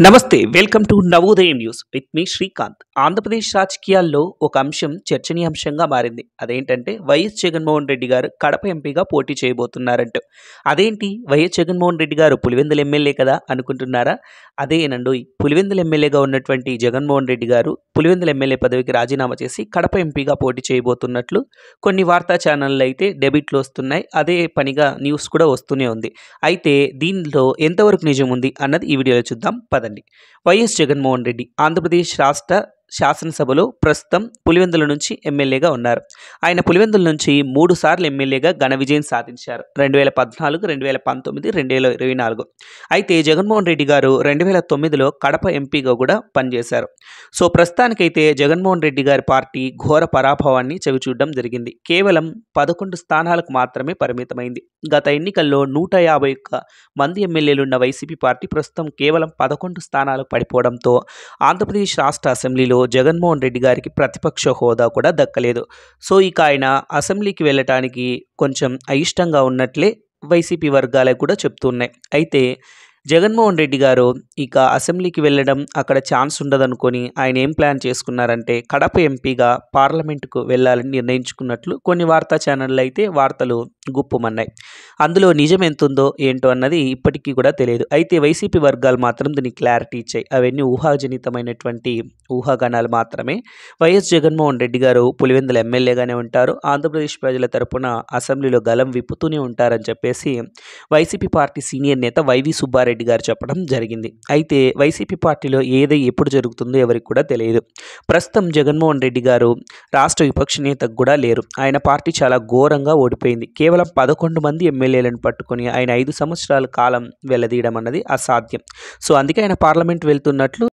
నమస్తే welcome to Navodayam news with me Srikanth. Andhra Pradesh రాజకీయాల్లో ఒక అంశం చర్చనీయాంశంగా మారింది. అదేంటంటే వైఎస్ జగన్మోహన్ రెడ్డి గారు కడప ఎంపీగా పోటీ చేయబోతున్నారంటూ. అదేంటి వైఎస్ జగన్మోహన్ రెడ్డి గారు పులివెందుల ఎమ్మెల్యే కదా అనుకుంటున్నారా? అదేనండోయ్, పులివెందుల ఎమ్మెల్యేగా ఉన్నటువంటి జగన్మోహన్ రెడ్డి గారు పులివెందుల ఎమ్మెల్యే పదవికి రాజీనామా చేసి కడప ఎంపీగా పోటీ చేయబోతున్నట్లు కొన్ని వార్తా ఛానళ్ళు అయితే డెబిట్లు వస్తున్నాయి. అదే పనిగా న్యూస్ కూడా వస్తూనే ఉంది. అయితే దీనిలో ఎంతవరకు నిజం ఉంది అన్నది ఈ వీడియోలో చూద్దాం పదండి. వైఎస్ జగన్మోహన్ రెడ్డి ఆంధ్రప్రదేశ్ రాష్ట్ర శాసనసభలో ప్రస్తుతం పులివెందుల నుంచి ఎమ్మెల్యేగా ఉన్నారు. ఆయన పులివెందుల నుంచి 3 సార్లు ఎమ్మెల్యేగా ఘన విజయం సాధించారు. 2014, 2019, 2024. అయితే జగన్మోహన్ రెడ్డి గారు 2009లో కడప ఎంపీగా కూడా పనిచేశారు. సో ప్రస్తుతానికైతే జగన్మోహన్ రెడ్డి గారి పార్టీ ఘోర పరాభవాన్ని చవిచూడడం జరిగింది. కేవలం 11 స్థానాలకు మాత్రమే పరిమితమైంది. గత ఎన్నికల్లో 151 మంది ఎమ్మెల్యేలున్న వైసీపీ పార్టీ ప్రస్తుతం కేవలం 11 స్థానాలకు పడిపోవడంతో ఆంధ్రప్రదేశ్ రాష్ట్ర అసెంబ్లీలో జగన్మోహన్ రెడ్డి గారికి ప్రతిపక్ష హోదా కూడా దక్కలేదు. సో ఇక ఆయన అసెంబ్లీకి వెళ్ళటానికి కొంచెం అయిష్టంగా ఉన్నట్లే వైసీపీ వర్గాలకు కూడా చెప్తున్నాయి. అయితే జగన్మోహన్ రెడ్డి గారు ఇక అసెంబ్లీకి వెళ్ళడం అక్కడ ఛాన్స్ ఉండదనుకొని ఆయన ఏం ప్లాన్ చేసుకున్నారంటే కడప ఎంపీగా పార్లమెంటుకు వెళ్ళాలని నిర్ణయించుకున్నట్లు కొన్ని వార్తా ఛానళ్ళు అయితే వార్తలు గుప్పుమన్నాయి. అందులో నిజం ఎంతుందో ఏంటో అన్నది ఇప్పటికీ కూడా తెలియదు. అయితే వైసీపీ వర్గాలు మాత్రం దీనికి క్లారిటీ ఇచ్చాయి. అవన్నీ ఊహాజనితమైనటువంటి ఊహాగానాలు మాత్రమే. వైఎస్ జగన్మోహన్ రెడ్డి గారు పులివెందుల ఎమ్మెల్యేగానే ఉంటారు. ఆంధ్రప్రదేశ్ ప్రజల తరపున అసెంబ్లీలో గలం విప్పుతూనే ఉంటారని చెప్పేసి వైసీపీ పార్టీ సీనియర్ నేత వైవి సుబ్బారెడ్డి గారు చెప్పడం జరిగింది. అయితే వైసీపీ పార్టీలో ఏది ఎప్పుడు జరుగుతుందో ఎవరికి కూడా తెలియదు. ప్రస్తుతం జగన్మోహన్ రెడ్డి గారు రాష్ట్ర విపక్ష నేతకు కూడా లేరు. ఆయన పార్టీ చాలా ఘోరంగా ఓడిపోయింది. కేవలం 11 మంది ఎమ్మెల్యేలను పట్టుకొని ఆయన 5 సంవత్సరాల కాలం వెల్లదీయడం అన్నది అసాధ్యం. సో అందుకే ఆయన పార్లమెంట్ వెళ్తున్నట్లు